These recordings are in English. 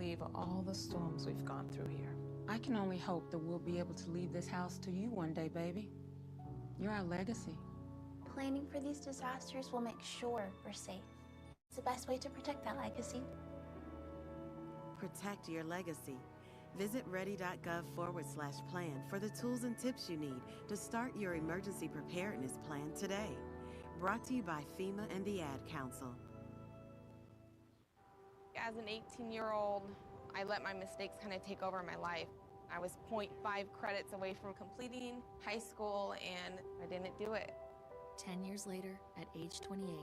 believe all the storms we've gone through here. I can only hope that we'll be able to leave this house to you one day, baby. You're our legacy. Planning for these disasters will make sure we're safe. It's the best way to protect that legacy. Protect your legacy. Visit ready.gov/plan for the tools and tips you need to start your emergency preparedness plan today. Brought to you by FEMA and the Ad Council. As an 18-year-old, I let my mistakes kind of take over my life. I was 0.5 credits away from completing high school, and I didn't do it. 10 years later, at age 28,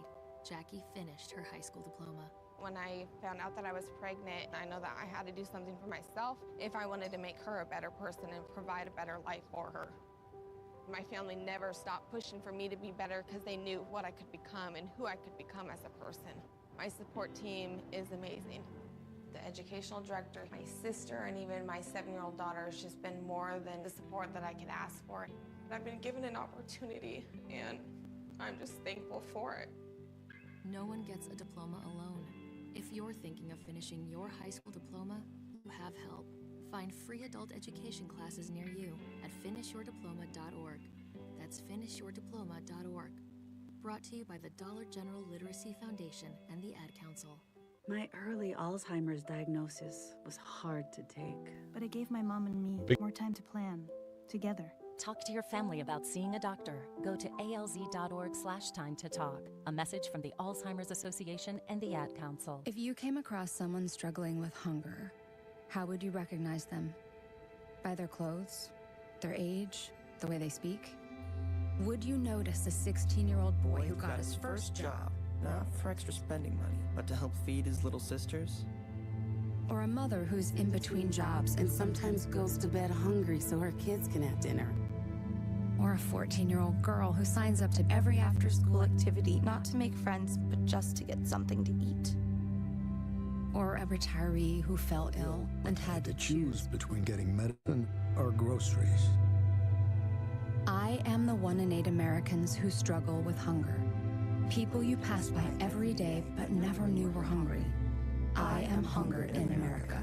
Jackie finished her high school diploma. When I found out that I was pregnant, I know that I had to do something for myself if I wanted to make her a better person and provide a better life for her. My family never stopped pushing for me to be better because they knew what I could become and who I could become as a person. My support team is amazing. The educational director, my sister, and even my 7-year-old daughter has just been more than the support that I could ask for. I've been given an opportunity, and I'm just thankful for it. No one gets a diploma alone. If you're thinking of finishing your high school diploma, you have help. Find free adult education classes near you at finishyourdiploma.org. That's finishyourdiploma.org. Brought to you by the Dollar General Literacy Foundation and the Ad Council. My early Alzheimer's diagnosis was hard to take. But it gave my mom and me more time to plan, together. Talk to your family about seeing a doctor. Go to alz.org/time-to-talk. A message from the Alzheimer's Association and the Ad Council. If you came across someone struggling with hunger, how would you recognize them? By their clothes, their age, the way they speak? Would you notice a 16-year-old boy who got his first job? Not for extra spending money, but to help feed his little sisters? Or a mother who's in between jobs And sometimes goes to bed hungry so her kids can have dinner. or a 14-year-old girl who signs up to every after-school activity, Not to make friends, but just to get something to eat. or a retiree who fell ill and had to choose. between getting medicine or groceries. I am the 1 in 8 Americans who struggle with hunger. People you pass by every day but never knew were hungry. I am hunger in America.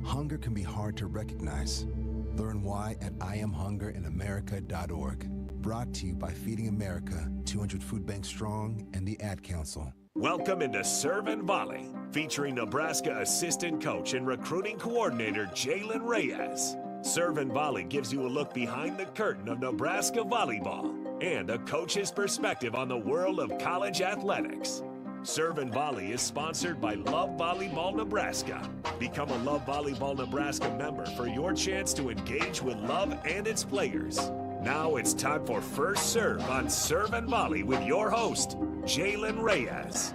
Hunger can be hard to recognize. Learn why at IamHungerInAmerica.org. Brought to you by Feeding America, 200 Food Banks Strong, and the Ad Council. Welcome into Serve and Volley, featuring Nebraska assistant coach and recruiting coordinator Jaylen Reyes. Serve and Volley gives you a look behind the curtain of Nebraska volleyball and a coach's perspective on the world of college athletics. Serve and Volley is sponsored by Love Volleyball Nebraska. Become a Love Volleyball Nebraska member for your chance to engage with Love and its players. Now it's time for First Serve on Serve and Volley with your host, Jaylen Reyes.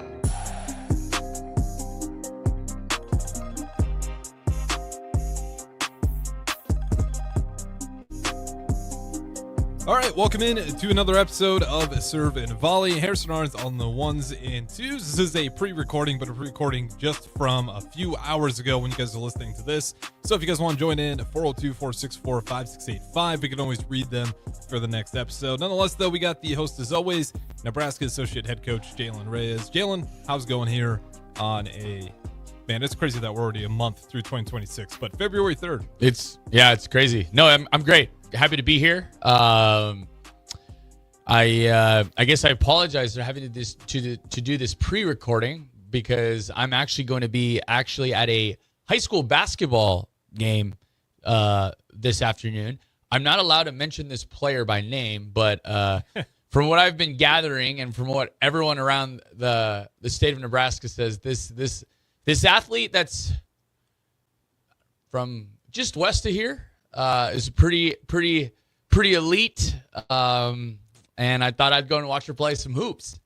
All right, welcome in to another episode of Serve and Volley. Harrison Arns on the ones and twos. This is a pre-recording, but a pre-recording just from a few hours ago when you guys are listening to this. So if you guys want to join in, 402-464-5685. We can always read them for the next episode. Nonetheless, though, we got the host, as always, Nebraska Associate Head Coach Jaylen Reyes. Jaylen, how's it going here on a... Man, it's crazy that we're already a month through 2026, but February 3rd. It's crazy. No, I'm great. Happy to be here. I guess I apologize for having to do this pre-recording because I'm actually going to be at a high school basketball game this afternoon. I'm not allowed to mention this player by name, but from what I've been gathering and from what everyone around the state of Nebraska says, this athlete that's from just west of here is pretty elite, and I thought I'd go and watch her play some hoops.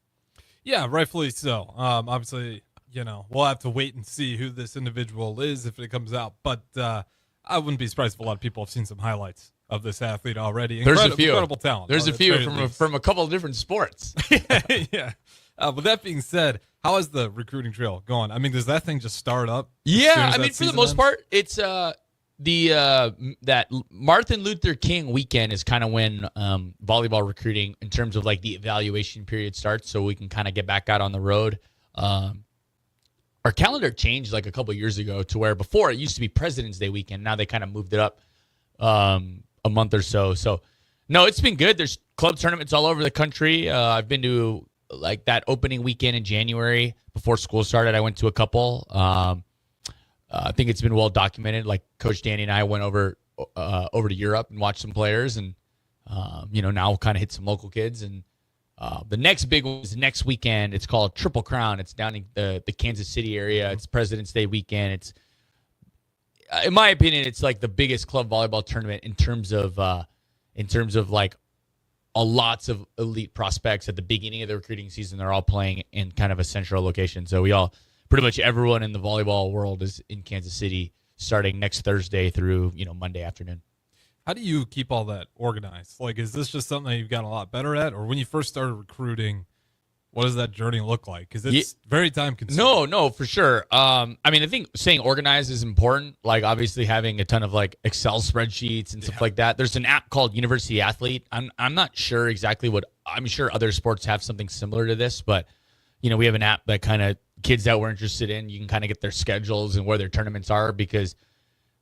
Yeah, rightfully so. Obviously, we'll have to wait and see who this individual is if it comes out, but I wouldn't be surprised if a lot of people have seen some highlights of this athlete already. There's a few. Incredible talent. There's a few from a couple of different sports. Yeah. With that being said, how is the recruiting trail going? I mean, does that thing just start up? Yeah, I mean, for the most part, it's that Martin Luther King weekend is kind of when volleyball recruiting, in terms of like the evaluation period, starts, so we can kind of get back out on the road. our calendar changed like a couple years ago to where before it used to be President's Day weekend. Now they kind of moved it up a month or so. So, no, it's been good. There's club tournaments all over the country. I've been to like that opening weekend in January before school started. I went to a couple. I think it's been well documented. Like Coach Danny and I went over to Europe and watched some players, and now we'll kind of hit some local kids. And the next big one is next weekend. It's called Triple Crown. It's down in the Kansas City area. It's President's Day weekend. It's, in my opinion, it's like the biggest club volleyball tournament in terms of like lots of elite prospects at the beginning of the recruiting season. They're all playing in kind of a central location. So pretty much everyone in the volleyball world is in Kansas City starting next Thursday through, Monday afternoon. How do you keep all that organized? Like, is this just something that you've gotten a lot better at? Or when you first started recruiting, what does that journey look like? Because it's very time consuming. No, for sure. I think saying organized is important. Like, obviously having a ton of like Excel spreadsheets and stuff like that. There's an app called University Athlete. I'm not sure exactly I'm sure other sports have something similar to this, but we have an app that kind of kids that we're interested in, you can kind of get their schedules and where their tournaments are, because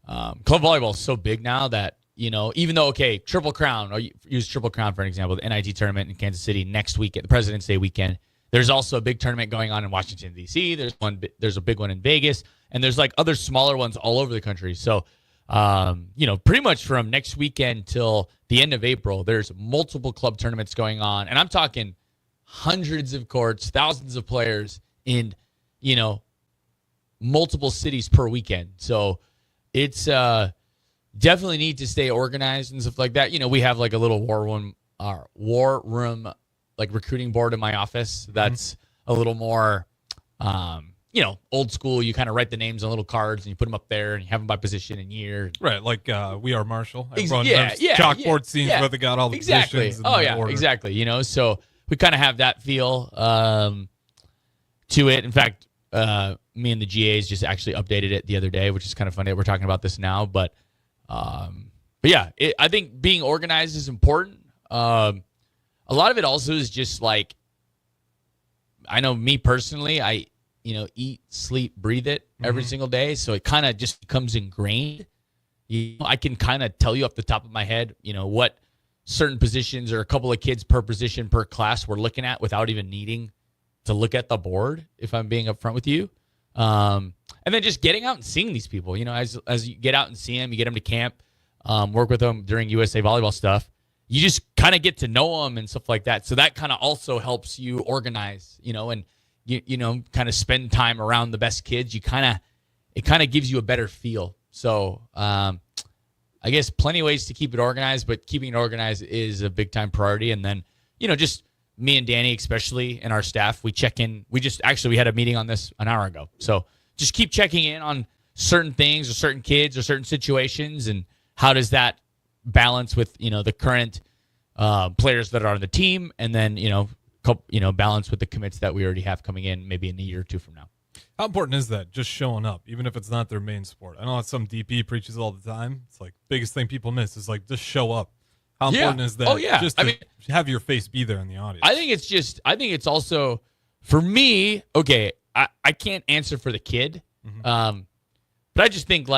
club volleyball is so big now that, even though, Triple Crown, or use Triple Crown for an example, the NIT tournament in Kansas City next weekend, the President's Day weekend, there's also a big tournament going on in Washington, D.C. There's a big one in Vegas, and there's like other smaller ones all over the country. So, pretty much from next weekend till the end of April, there's multiple club tournaments going on. And I'm talking hundreds of courts, thousands of players in, multiple cities per weekend. So it's definitely need to stay organized and stuff like that. We have like a little war room like recruiting board in my office that's a little more, old school. You kind of write the names on little cards and you put them up there and you have them by position and year. Right, like We Are Marshall. Chalkboard scenes where they got all the positions. Order. Exactly. So we kind of have that feel to it. In fact, me and the GAs just actually updated it the other day, which is kind of funny that we're talking about this now. But yeah, I think being organized is important. A lot of it also is just like, I know me personally, I eat, sleep, breathe it every single day. So it kind of just becomes ingrained. I can kind of tell you off the top of my head, what certain positions or a couple of kids per position per class we're looking at without even needing to look at the board, if I'm being upfront with you. And then just getting out and seeing these people, as you get out and see them, you get them to camp, work with them during USA Volleyball stuff. You just kind of get to know them and stuff like that. So that kind of also helps you organize, and kind of spend time around the best kids. It kind of gives you a better feel. So I guess plenty of ways to keep it organized, but keeping it organized is a big time priority. And then, just me and Danny, especially, and our staff, we check in. We had a meeting on this an hour ago. So just keep checking in on certain things or certain kids or certain situations, and how does that balance with, the current players that are on the team, and then, balance with the commits that we already have coming in maybe in a year or two from now. How important is that, just showing up, even if it's not their main sport? I know that's some DP preaches all the time. It's like biggest thing people miss is like, just show up. How important is that? Oh, yeah. Just to have your face be there in the audience. I think it's also, for me, I can't answer for the kid. But I just think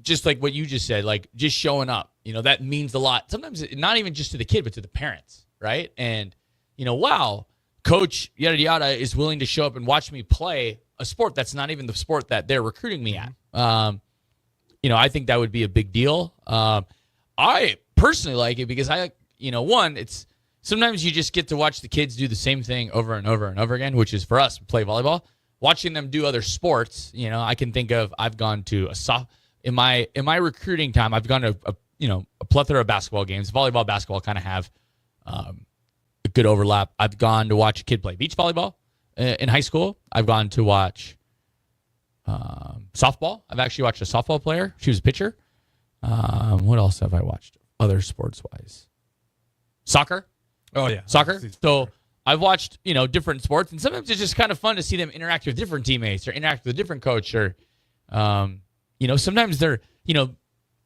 just like what you just said, like just showing up, that means a lot. Sometimes not even just to the kid, but to the parents, right? And, wow, coach yada yada is willing to show up and watch me play a sport that's not even the sport that they're recruiting me at. I think that would be a big deal. I personally like it because it's sometimes you just get to watch the kids do the same thing over and over and over again, which is for us, play volleyball. Watching them do other sports, I can think of, I've gone to in my recruiting time, I've gone to a plethora of basketball games. Volleyball, basketball kind of have a good overlap. I've gone to watch a kid play beach volleyball in high school. I've gone to watch softball. I've actually watched a softball player. She was a pitcher. What else have I watched? Other sports-wise. Soccer. Oh, yeah. Soccer. So I've watched, different sports, and sometimes it's just kind of fun to see them interact with different teammates or interact with a different coach, or, sometimes they're,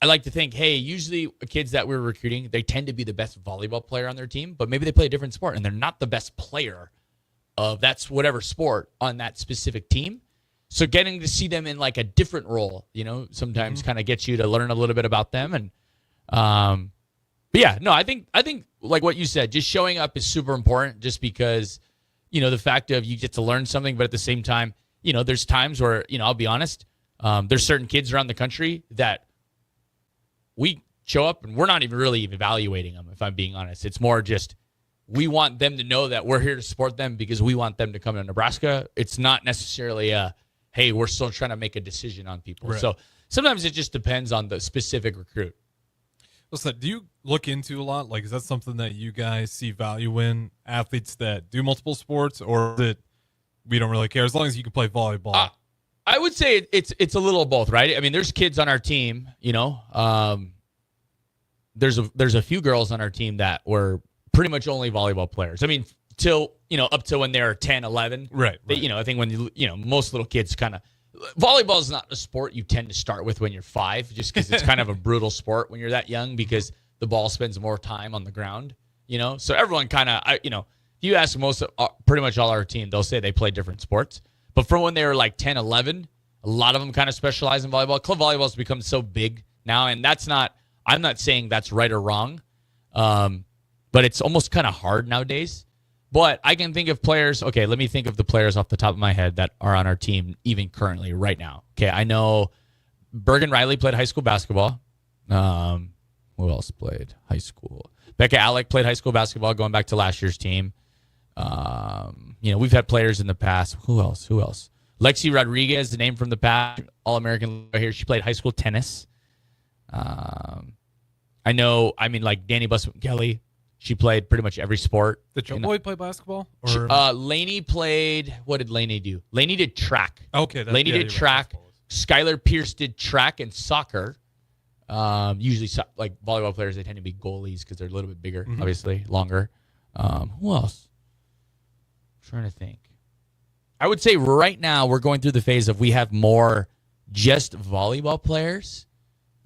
I like to think, hey, usually kids that we're recruiting, they tend to be the best volleyball player on their team, but maybe they play a different sport and they're not the best player of that's whatever sport on that specific team. So getting to see them in like a different role, sometimes kind of gets you to learn a little bit about them. And but yeah, no, I think like what you said, just showing up is super important just because, the fact of you get to learn something, but at the same time, there's times where, I'll be honest, there's certain kids around the country that we show up and we're not even really evaluating them, if I'm being honest. It's more just we want them to know that we're here to support them because we want them to come to Nebraska. It's not necessarily hey, we're still trying to make a decision on people. Right. So sometimes it just depends on the specific recruit. Listen, do you look into a lot? Like, is that something that you guys see value in, athletes that do multiple sports, or that we don't really care as long as you can play volleyball? I would say it's a little of both, right? I mean, there's kids on our team, there's a few girls on our team that were pretty much only volleyball players. I mean, till up to when they're 10, 11. Right. They, I think when most little kids kind of volleyball is not a sport you tend to start with when you're 5, just because it's kind of a brutal sport when you're that young because the ball spends more time on the ground. So everyone kind of if you ask pretty much all our team, they'll say they play different sports. But from when they were like 10, 11, a lot of them kind of specialize in volleyball. Club volleyball has become so big now, and I'm not saying that's right or wrong, but it's almost kind of hard nowadays. But I can think of players. Okay, let me think of the players off the top of my head that are on our team even currently right now. Okay, I know Bergen Riley played high school basketball. Who else played high school? Becca Alec played high school basketball going back to last year's team. We've had players in the past. Who else? Lexi Rodriguez, the name from the past, All-American right here. She played high school tennis. Like Danny Busman-Kelly. She played pretty much every sport. Did your boy play basketball? Lainey played. What did Lainey do? Lainey did track. Okay. Lainey did track. Right. Skylar Pierce did track and soccer. Usually, like volleyball players, they tend to be goalies because they're a little bit bigger, obviously, longer. Who else? I'm trying to think. I would say right now we're going through the phase of we have more just volleyball players.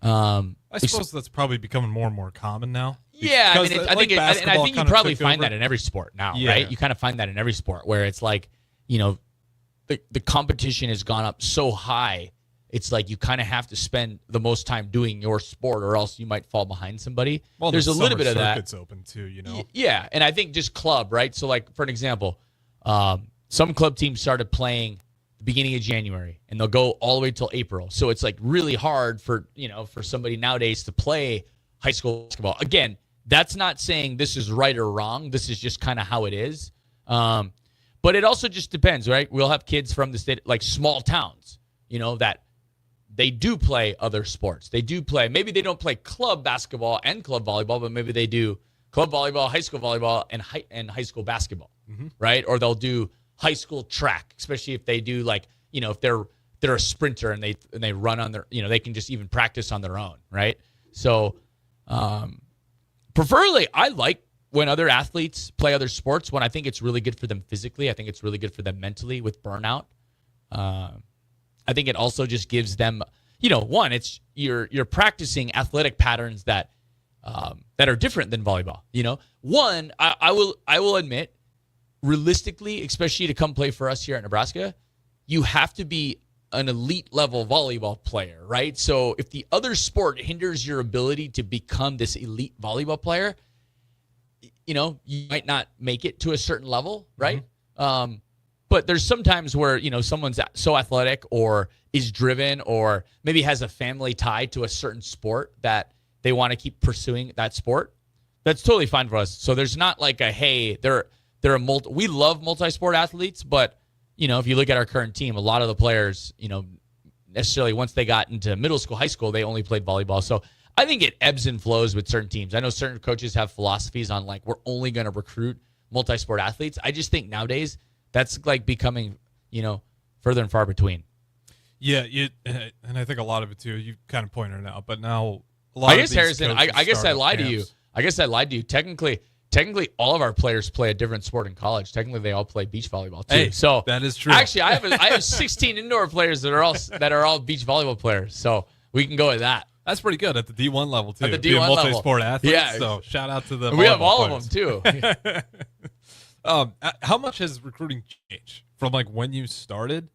I suppose that's probably becoming more and more common now. Yeah, I think you probably find that in every sport now, right? You kind of find that in every sport where it's like, the competition has gone up so high. It's like you kind of have to spend the most time doing your sport or else you might fall behind somebody. Well, there's a little bit of that. It's open too, Yeah, and I think just club, right? So like, for an example, some club teams started playing the beginning of January and they'll go all the way till April. So it's like really hard for somebody nowadays to play high school basketball. Again, that's not saying this is right or wrong. This is just kind of how it is. But it also just depends, right? We'll have kids from the state, like small towns, that they do play other sports. They do play. Maybe they don't play club basketball and club volleyball, but maybe they do club volleyball, high school volleyball, and high school basketball, right? Or they'll do high school track, especially if they do if they're a sprinter and they run on their, they can just even practice on their own, right? So, preferably, I like when other athletes play other sports when I think it's really good for them physically. I think it's really good for them mentally with burnout. I think it also just gives them, one, it's you're practicing athletic patterns that are different than volleyball. One, I will admit, realistically, especially to come play for us here at Nebraska, you have to be an elite level volleyball player, right? So if the other sport hinders your ability to become this elite volleyball player, you might not make it to a certain level, right? But there's sometimes where, someone's so athletic or is driven or maybe has a family tie to a certain sport that they want to keep pursuing that sport. That's totally fine for us. So there's not like hey, we love multi-sport athletes, but if you look at our current team, a lot of the players, necessarily once they got into middle school, high school, they only played volleyball. So I think it ebbs and flows with certain teams. I know certain coaches have philosophies on we're only going to recruit multi-sport athletes. I just think nowadays that's becoming, further and far between. Yeah, and I think a lot of it too. You kind of pointed it out, but now a lot. I guess Harrison, I guess I lied to you. I guess I lied to you. Technically, all of our players play a different sport in college. Technically, they all play beach volleyball too. Hey, so that is true. Actually, I have 16 indoor players that are all beach volleyball players. So we can go with that. That's pretty good at the D1 level too. At the D1 level, multi-sport athletes. Yeah. So shout out to the. We have all players. of them too. How much has recruiting changed from when you started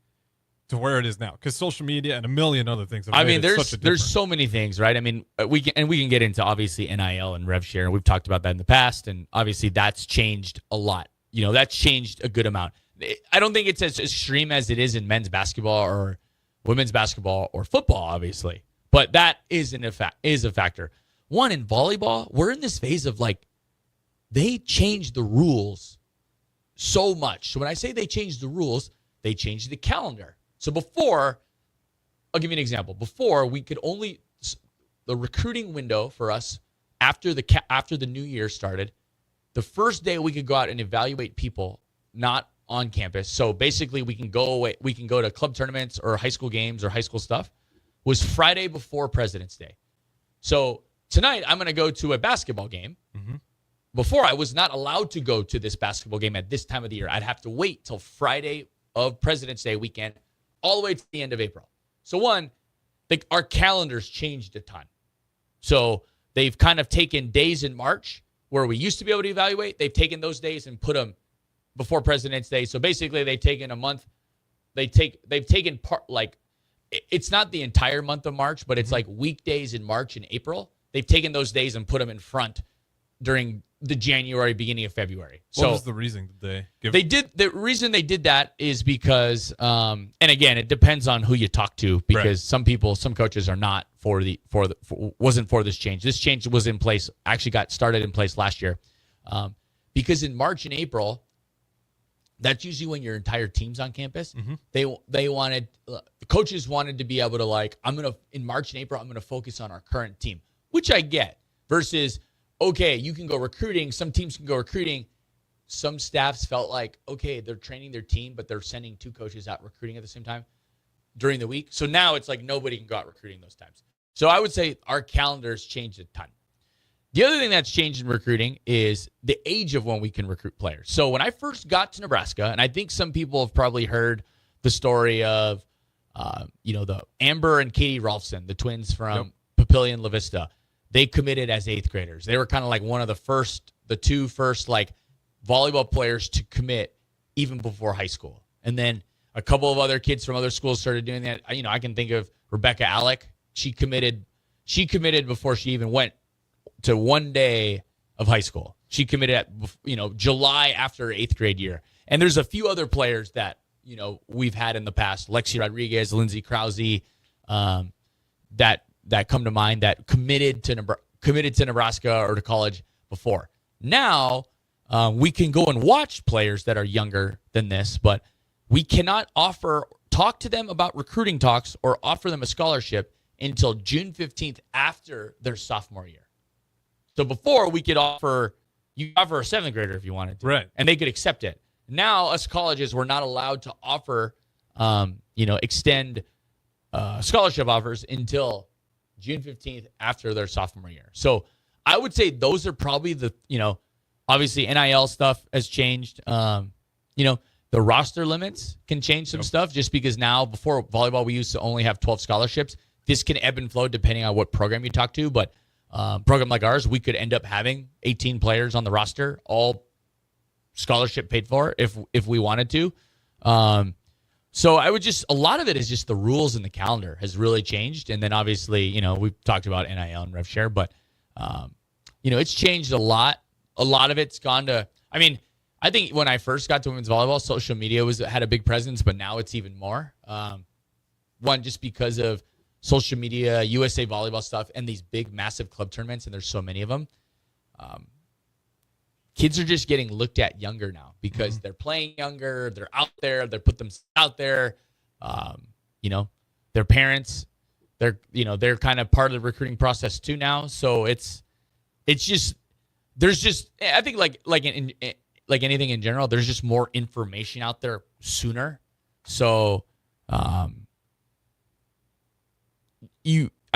to where it is now, because social media and a million other things. I mean, there's so many things, right? I mean, we can get into obviously NIL and rev share, and we've talked about that in the past, and obviously that's changed a lot. That's changed a good amount. I don't think it's as extreme as it is in men's basketball or women's basketball or football, obviously, but that is a factor. One, in volleyball, we're in this phase of they changed the rules so much. So when I say they changed the rules, they changed the calendar. So before, I'll give you an example. Before, we could only the recruiting window for us after the new year started. The first day we could go out and evaluate people not on campus. So basically, we can go away. We can go to club tournaments or high school games or high school stuff. Was Friday before President's Day. So tonight I'm going to go to a basketball game. Mm-hmm. Before, I was not allowed to go to this basketball game at this time of the year. I'd have to wait till Friday of President's Day weekend, all the way to the end of April. So one, our calendars changed a ton. So they've kind of taken days in March where we used to be able to evaluate. They've taken those days and put them before President's Day. So basically they've taken a month. They've taken part, it's not the entire month of March, but it's like weekdays in March and April. They've taken those days and put them in front during the January, beginning of February. What was the reason they give? The reason they did that is because, and again, it depends on who you talk to, because some coaches are not wasn't for this change. This change was in place, actually got started in place last year, because in March and April, that's usually when your entire team's on campus. Mm-hmm. The coaches wanted to be able to in March and April, I'm going to focus on our current team, which I get, versus, okay, you can go recruiting. Some teams can go recruiting. Some staffs felt like, okay, they're training their team, but they're sending two coaches out recruiting at the same time during the week. So now it's like nobody can go out recruiting those times. So I would say our calendars changed a ton. The other thing that's changed in recruiting is the age of when we can recruit players. So when I first got to Nebraska, and I think some people have probably heard the story of, the Amber and Katie Rolfson, the twins from Papillion La Vista. They committed as 8th graders. They were kind of like one of the two first volleyball players to commit even before high school. And then a couple of other kids from other schools started doing that. I can think of Rebecca Alec. She committed before she even went to one day of high school. She committed at July after 8th grade year. And there's a few other players that we've had in the past, Lexi Rodriguez, Lindsay Krause, that come to mind, that committed to Nebraska or to college before. Now, we can go and watch players that are younger than this, but we cannot talk to them about recruiting talks or offer them a scholarship until June 15th after their sophomore year. So before, we could offer a 7th grader if you wanted to, right, and they could accept it. Now, us colleges, we're not allowed to offer, extend scholarship offers until June 15th after their sophomore year. So I would say those are probably obviously NIL stuff has changed. The roster limits can change some stuff, just because now, before volleyball, we used to only have 12 scholarships. This can ebb and flow depending on what program you talk to, but program like ours, we could end up having 18 players on the roster, all scholarship paid for if we wanted to. So I would a lot of it is just the rules and the calendar has really changed. And then obviously, we've talked about NIL and rev share, but, it's changed a lot. A lot of it's gone to, I think when I first got to women's volleyball, social media had a big presence, but now it's even more. One, just because of social media, USA Volleyball stuff, and these big, massive club tournaments, and there's so many of them. Kids are just getting looked at younger now because they're playing younger, they're out there, they put themselves out there. Their parents, they're kind of part of the recruiting process too now. So I think like anything in general, there's just more information out there sooner. So I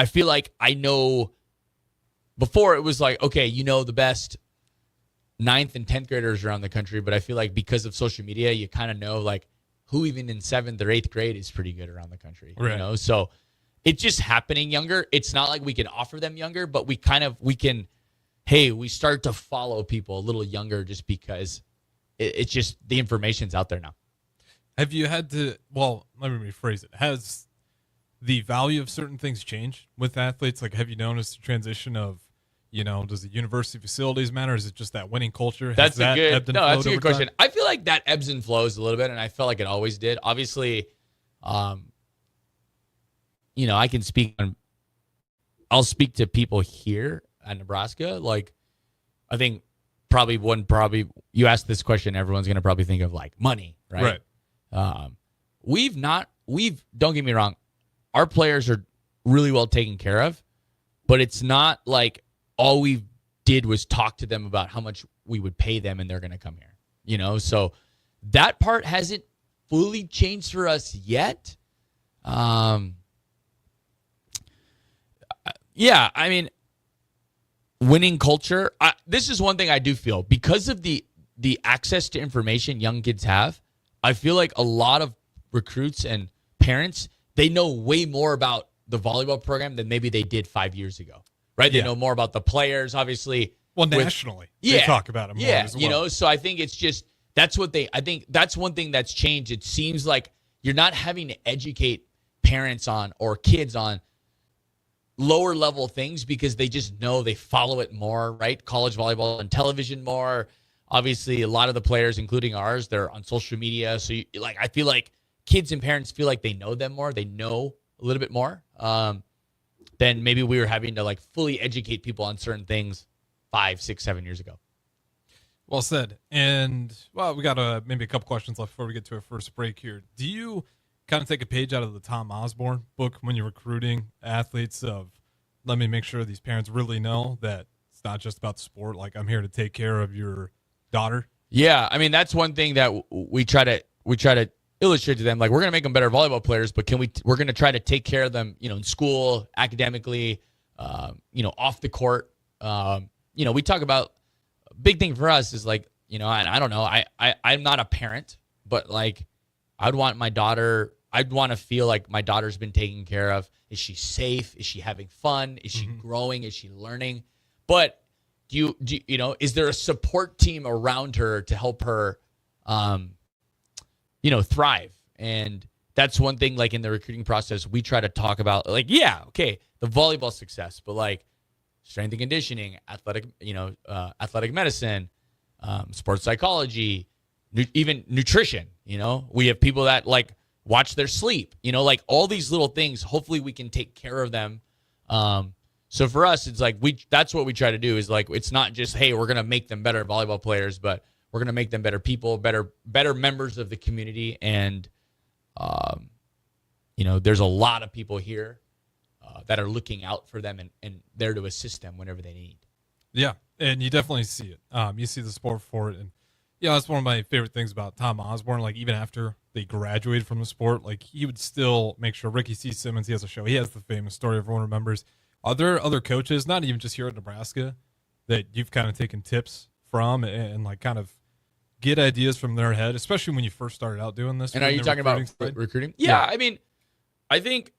feel like I know. Before it was like, okay, the best 9th and 10th graders around the country, but I feel like because of social media, you kind of know who even in 7th or 8th grade is pretty good around the country. Right. So it's just happening younger. It's not like we can offer them younger, but we start to follow people a little younger just because it's just the information's out there now. Have you had to, well, let me rephrase it. Has the value of certain things changed with athletes? Like, have you noticed the transition of, does the university facilities matter? Is it just that winning culture? That's a good question. I feel like that ebbs and flows a little bit, and I felt like it always did. Obviously, I can I'll speak to people here at Nebraska. Like, I think probably you ask this question, everyone's going to probably think of like money, right? Don't get me wrong, our players are really well taken care of, but it's not like all we did was talk to them about how much we would pay them and they're going to come here, so that part hasn't fully changed for us yet. Yeah, I mean, winning culture. This is one thing I do feel because of the access to information young kids have. I feel like a lot of recruits and parents, they know way more about the volleyball program than maybe they did 5 years ago, right? They know more about the players, obviously. Well, nationally, they talk about it more as well. So I think it's just I think that's one thing that's changed. It seems like you're not having to educate parents on or kids on lower level things because they just know, they follow it more, right? College volleyball and television more. Obviously, a lot of the players, including ours, they're on social media. So I feel like kids and parents feel like they know them more. They know a little bit more than maybe we were having to like fully educate people on certain things 5, 6, 7 years ago. Well said. And, well, we got maybe a couple questions left before we get to our first break here. Do you kind of take a page out of the Tom Osborne book when you're recruiting athletes of, let me make sure these parents really know that it's not just about the sport. Like, I'm here to take care of your daughter? Yeah, I mean, that's one thing that we try to illustrate to them. Like, we're going to make them better volleyball players, but we're going to try to take care of them, in school, academically, off the court. We talk about, big thing for us is like, I don't know, I'm not a parent, but like, I'd want to feel like my daughter's been taken care of. Is she safe? Is she having fun? Is she growing? Is she learning? But is there a support team around her to help her, thrive? And that's one thing, like in the recruiting process, we try to talk about like, the volleyball success, but like strength and conditioning, athletic medicine, sports psychology, even nutrition. We have people that like watch their sleep, like all these little things. Hopefully we can take care of them. So for us, it's like that's what we try to do is like, it's not just, hey, we're going to make them better volleyball players, but we're going to make them better people, better members of the community. And, there's a lot of people here that are looking out for them and there to assist them whenever they need. Yeah. And you definitely see it. You see the sport for it. And that's one of my favorite things about Tom Osborne. Like, even after they graduated from the sport, like, he would still make sure Ricky C. Simmons, he has a show. He has the famous story everyone remembers. Are there other coaches, not even just here at Nebraska, that you've kind of taken tips from and like kind of get ideas from their head, especially when you first started out doing this? And are you talking about recruiting? Yeah. I mean, I think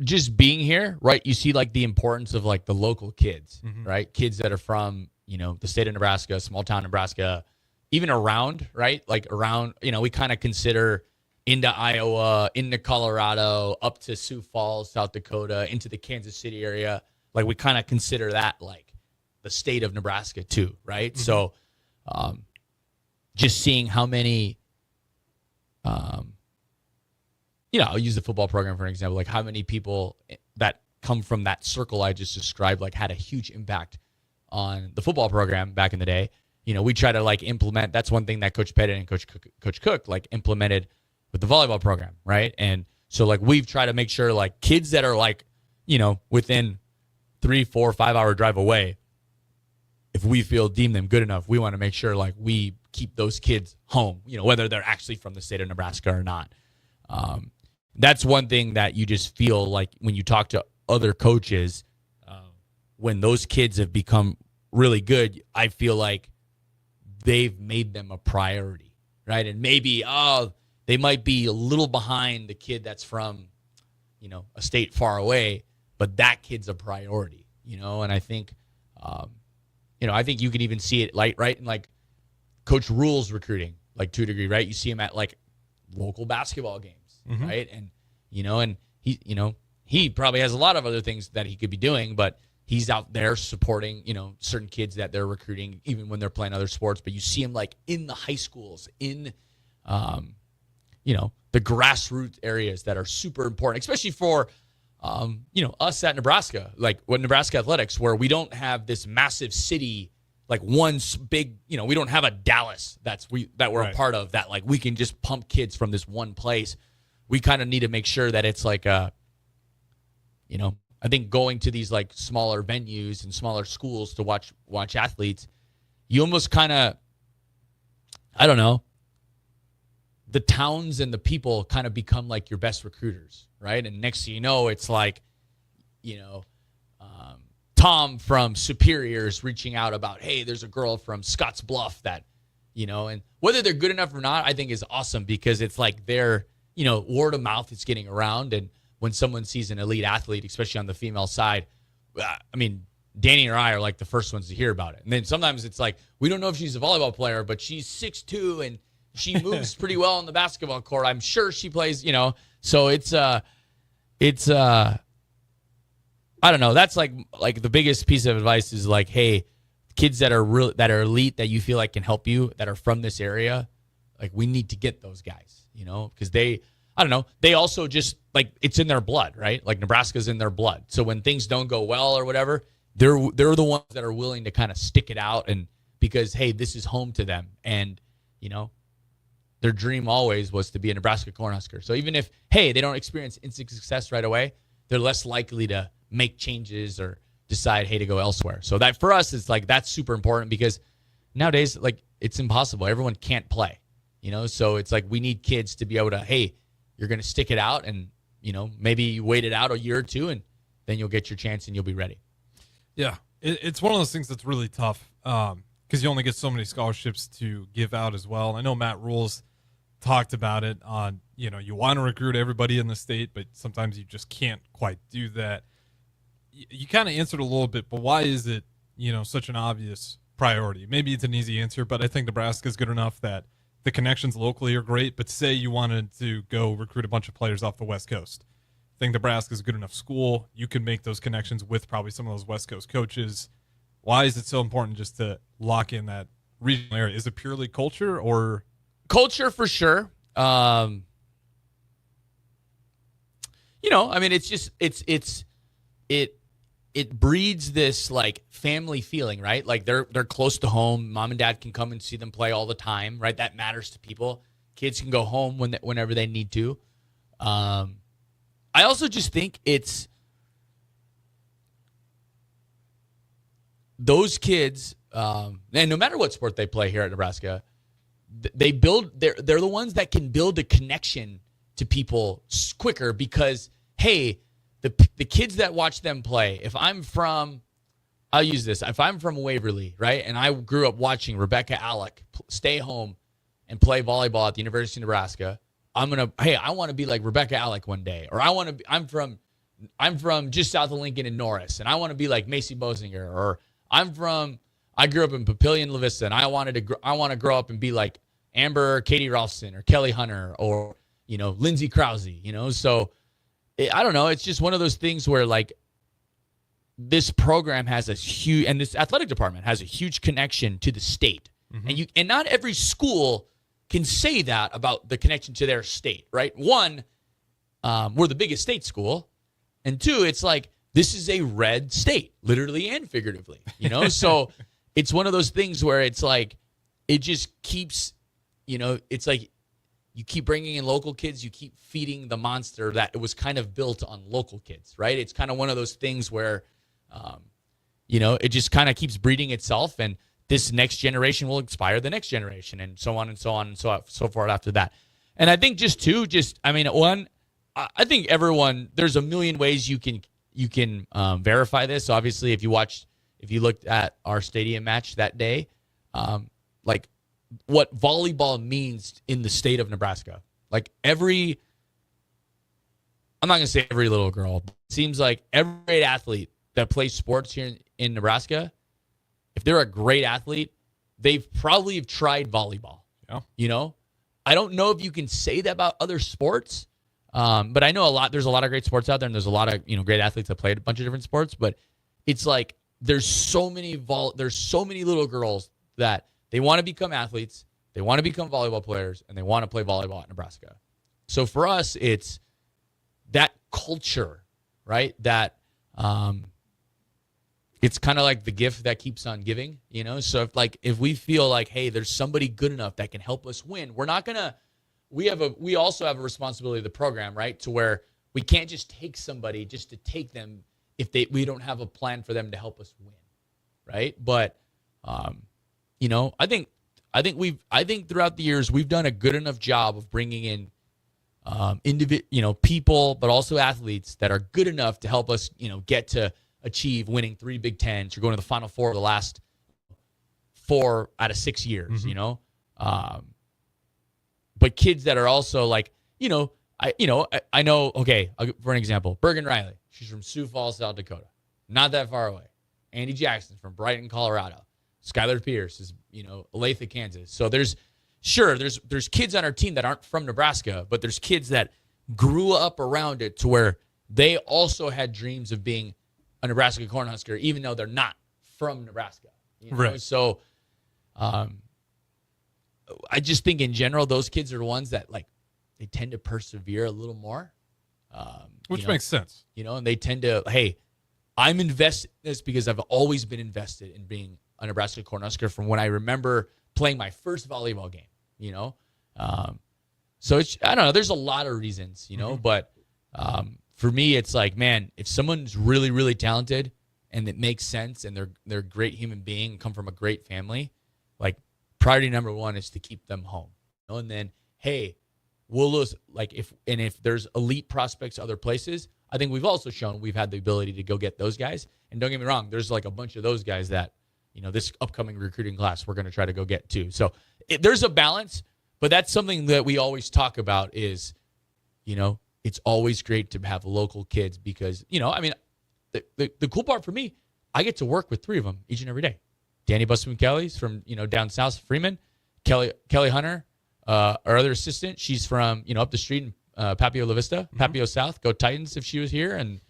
just being here, right, you see like the importance of like the local kids, right? Kids that are from, the state of Nebraska, small town Nebraska, even around, right? Like around, we kind of consider into Iowa, into Colorado, up to Sioux Falls, South Dakota, into the Kansas City area. Like, we kind of consider that like the state of Nebraska too, right? So just seeing how many, I'll use the football program for an example, like how many people that come from that circle I just described, like had a huge impact on the football program back in the day. We try to like implement, that's one thing that Coach Pettit and Coach Cook like implemented with the volleyball program, right? And so like we've tried to make sure like kids that are like, within 3, 4, 5 hour drive away, if we deem them good enough, we want to make sure like we keep those kids home, whether they're actually from the state of Nebraska or not. That's one thing that you just feel like when you talk to other coaches, when those kids have become really good, I feel like they've made them a priority, right? And maybe, they might be a little behind the kid that's from, a state far away, but that kid's a priority, and I think, I think you could even see it like, right? In like Coach Rule's recruiting, like to a degree, right? You see him at like local basketball games, right? And he probably has a lot of other things that he could be doing, but he's out there supporting, certain kids that they're recruiting, even when they're playing other sports. But you see him like in the high schools, in, the grassroots areas that are super important, especially for, us at Nebraska, like what Nebraska Athletics, where we don't have this massive city, like one big, we don't have a Dallas that we're a part of that, like we can just pump kids from this one place. We kind of need to make sure that it's like I think going to these like smaller venues and smaller schools to watch athletes, you almost kind of, I don't know, the towns and the people kind of become like your best recruiters, right? And next thing you know, it's like, Tom from Superior's reaching out about, hey, there's a girl from Scotts Bluff that, and whether they're good enough or not, I think is awesome because it's like their, word of mouth is getting around. And when someone sees an elite athlete, especially on the female side, I mean, Danny or I are like the first ones to hear about it. And then sometimes it's like, we don't know if she's a volleyball player, but she's 6'2" and she moves pretty well on the basketball court. I'm sure she plays, so it's I don't know. That's like the biggest piece of advice is like, hey, kids that are elite that you feel like can help you that are from this area, like we need to get those guys, because I don't know. They also just like it's in their blood, right? Like Nebraska's in their blood. So when things don't go well or whatever, they're the ones that are willing to kind of stick it out and because, hey, this is home to them. And, their dream always was to be a Nebraska Cornhusker. So even if, hey, they don't experience instant success right away, they're less likely to make changes or decide, hey, to go elsewhere. So that for us, it's like that's super important because nowadays, like it's impossible. Everyone can't play, so it's like we need kids to be able to, hey, you're going to stick it out and, maybe you wait it out a year or two and then you'll get your chance and you'll be ready. Yeah, it's one of those things that's really tough because you only get so many scholarships to give out as well. I know Matt Rules talked about it on, you want to recruit everybody in the state, but sometimes you just can't quite do that. You kind of answered a little bit, but why is it, such an obvious priority? Maybe it's an easy answer, but I think Nebraska is good enough that the connections locally are great, but say you wanted to go recruit a bunch of players off the West Coast. I think Nebraska is a good enough school. You can make those connections with probably some of those West Coast coaches. Why is it so important just to lock in that regional area? Is it purely culture or? Culture for sure. I mean, it's just, it breeds this like family feeling, right? Like they're close to home. Mom and dad can come and see them play all the time, right? That matters to people. Kids can go home whenever they need to. I also just think it's those kids, and no matter what sport they play here at Nebraska, they're the ones that can build a connection to people quicker because, hey, the kids that watch them play, if I'm from Waverly, right, and I grew up watching Rebecca Alec stay home and play volleyball at the University of Nebraska, I want to be like Rebecca Alec one day, or I'm from just south of Lincoln and Norris, and I want to be like Macy Bosinger, or I grew up in Papillion, La Vista, and I want to grow up and be like Amber, Katie Ralston, or Kelly Hunter, or Lindsay Krause. So I don't know. It's just one of those things where like this program has and this athletic department has a huge connection to the state, and not every school can say that about the connection to their state, right? One, we're the biggest state school, and two, it's like this is a red state, literally and figuratively. So. It's one of those things where it's like, it just keeps, it's like you keep bringing in local kids, you keep feeding the monster that it was kind of built on local kids, right? It's kind of one of those things where, it just kind of keeps breeding itself, and this next generation will inspire the next generation, and so on and so on and so forth after that. And I think I think everyone, there's a million ways you can verify this. Obviously, if you looked at our stadium match that day, like what volleyball means in the state of Nebraska, like I'm not going to say every little girl, but it seems like every great athlete that plays sports here in Nebraska, if they're a great athlete, they've probably tried volleyball. Yeah. You know, I don't know if you can say that about other sports, but I know there's a lot of great sports out there, and there's a lot of, great athletes that played a bunch of different sports, but it's like there's so many little girls that they want to become athletes, they want to become volleyball players, and they want to play volleyball at Nebraska. So for us, it's that culture, right? That it's kind of like the gift that keeps on giving, So if we feel like, hey, there's somebody good enough that can help us win, we're not gonna. We also have a responsibility of the program, right? To where we can't just take somebody just to take them if we don't have a plan for them to help us win, right? But I think throughout the years we've done a good enough job of bringing in people, but also athletes that are good enough to help us, get to achieve winning 3 Big Tens or going to the Final Four the last 4 out of 6 years, but kids that are also like, I know, okay, for an example, Bergen Riley, she's from Sioux Falls, South Dakota, not that far away. Andy Jackson from Brighton, Colorado. Skylar Pierce is, Olathe, Kansas. So there's kids on our team that aren't from Nebraska, but there's kids that grew up around it to where they also had dreams of being a Nebraska Cornhusker, even though they're not from Nebraska. Right. So I just think in general, those kids are the ones that they tend to persevere a little more. Which makes sense. And they tend to, hey, I'm invested in this because I've always been invested in being a Nebraska Cornhusker from when I remember playing my first volleyball game, So it's, I don't know, there's a lot of reasons, but for me, it's like, man, if someone's really, really talented and it makes sense and they're a great human being, come from a great family, priority number one is to keep them home. And then, hey, we'll lose, if there's elite prospects other places, I think we've also shown we've had the ability to go get those guys. And don't get me wrong, there's a bunch of those guys that, this upcoming recruiting class we're going to try to go get too. So there's a balance, but that's something that we always talk about is, it's always great to have local kids because, the cool part for me, I get to work with 3 of them each and every day. Danny Busman-Kelly's from, down south, Freeman. Kelly Hunter, our other assistant, she's from, up the street in Papio La Vista, Papio South. Go Titans if she was here. And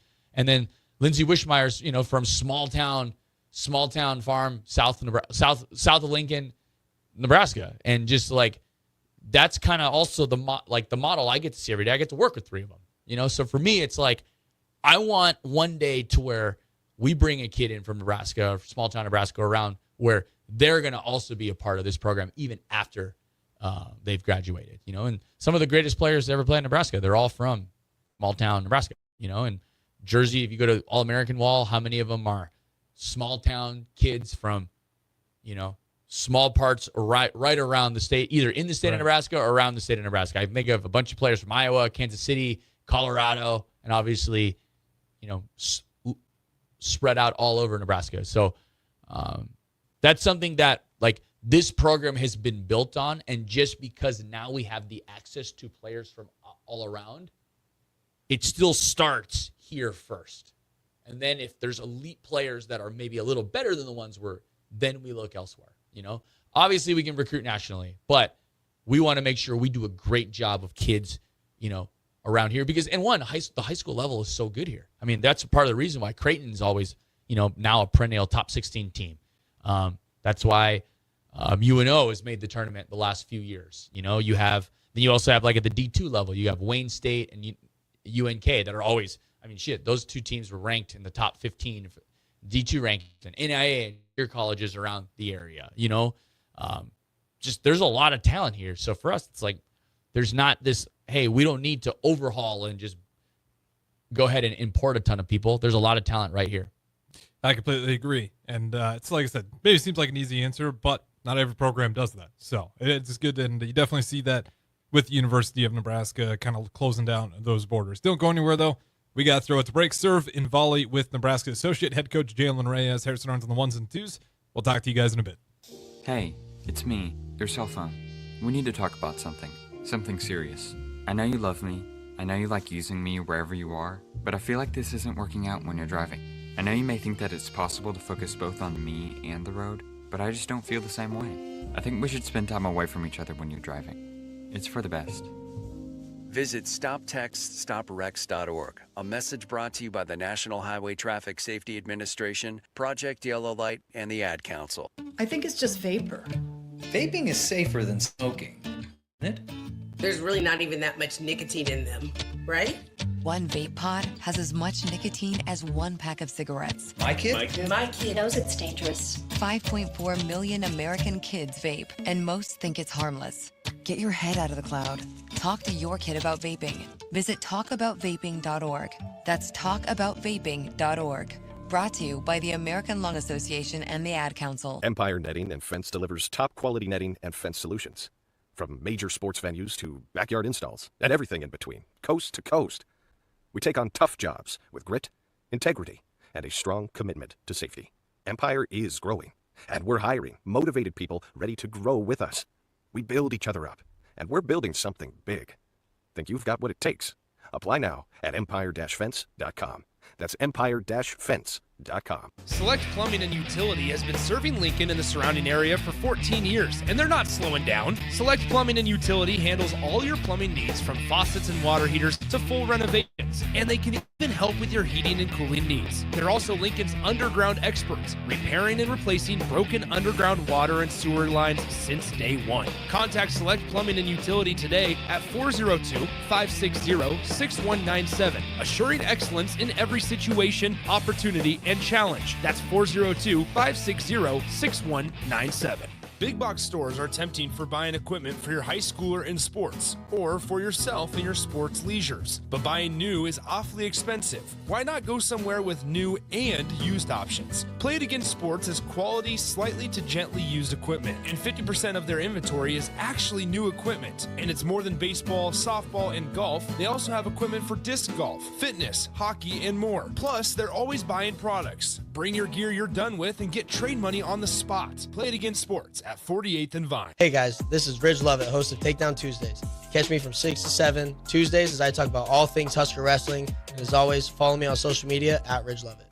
then Lindsay Wishmeyer's, from small town farm, south of Lincoln, Nebraska. And just that's kind of also the model I get to see every day. I get to work with 3 of them, So for me, it's I want one day to where we bring a kid in from Nebraska, or small town Nebraska, around where they're going to also be a part of this program even after they've graduated, and some of the greatest players to ever play in Nebraska, they're all from small town Nebraska, and Jersey, if you go to All-American Wall, how many of them are small town kids from, small parts right around the state, either in the state of Nebraska or around the state of Nebraska. I think of a bunch of players from Iowa, Kansas City, Colorado, and obviously, spread out all over Nebraska. So that's something that this program has been built on. And just because now we have the access to players from all around, it still starts here first. And then if there's elite players that are maybe a little better than the ones then we look elsewhere. Obviously we can recruit nationally, but we want to make sure we do a great job of kids, around here because, and the high school level is so good here. I mean, that's part of the reason why Creighton's always, now a perennial top 16 team. That's why UNO has made the tournament the last few years. You also have at the D2 level, you have Wayne State and UNK that are always, those 2 teams were ranked in the top 15 D2 rankings and NIA and your colleges around the area, just there's a lot of talent here. So for us, it's there's not this, hey, we don't need to overhaul and just go ahead and import a ton of people. There's a lot of talent right here. I completely agree. And it's like I said, maybe it seems like an easy answer, but not every program does that. So it's good. And you definitely see that with the University of Nebraska kind of closing down those borders. Don't go anywhere, though. We got to throw it to break. Serve in Volley with Nebraska Associate Head Coach Jaylen Reyes. Harrison Arns on the 1s and 2s. We'll talk to you guys in a bit. Hey, it's me, your cell phone. We need to talk about something serious. I know you love me. I know you like using me wherever you are, but I feel like this isn't working out when you're driving. I know you may think that it's possible to focus both on me and the road, but I just don't feel the same way. I think we should spend time away from each other when you're driving. It's for the best. Visit StopTextStopWrecks.org. A message brought to you by the National Highway Traffic Safety Administration, Project Yellow Light, and the Ad Council. I think it's just vapor. Vaping is safer than smoking, isn't it? There's really not even that much nicotine in them, right? One vape pod has as much nicotine as one pack of cigarettes. My kid knows it's dangerous. 5.4 million American kids vape, and most think it's harmless. Get your head out of the cloud. Talk to your kid about vaping. Visit talkaboutvaping.org. That's talkaboutvaping.org. Brought to you by the American Lung Association and the Ad Council. Empire Netting and Fence delivers top quality netting and fence solutions. From major sports venues to backyard installs and everything in between, coast to coast. We take on tough jobs with grit, integrity, and a strong commitment to safety. Empire is growing, and we're hiring motivated people ready to grow with us. We build each other up, and we're building something big. Think you've got what it takes? Apply now at empire-fence.com. That's empire-fence.com. Select Plumbing and Utility has been serving Lincoln and the surrounding area for 14 years, and they're not slowing down. Select Plumbing and Utility handles all your plumbing needs, from faucets and water heaters to full renovations, and they can even help with your heating and cooling needs. They're also Lincoln's underground experts, repairing and replacing broken underground water and sewer lines since day one. Contact Select Plumbing and Utility today at 402-560-6197, assuring excellence in every situation, opportunity, and challenge. That's 402-560-6197. Big box stores are tempting for buying equipment for your high schooler in sports, or for yourself in your sports leisures. But buying new is awfully expensive. Why not go somewhere with new and used options? Play It Again Sports is quality, slightly to gently used equipment, and 50% of their inventory is actually new equipment. And it's more than baseball, softball, and golf. They also have equipment for disc golf, fitness, hockey, and more. Plus, they're always buying products. Bring your gear you're done with and get trade money on the spot. Play It Again Sports at 48th and Vine. Hey guys, this is Ridge Lovett, host of Takedown Tuesdays. Catch me from 6 to 7 Tuesdays as I talk about all things Husker wrestling. And as always, follow me on social media at Ridge Lovett.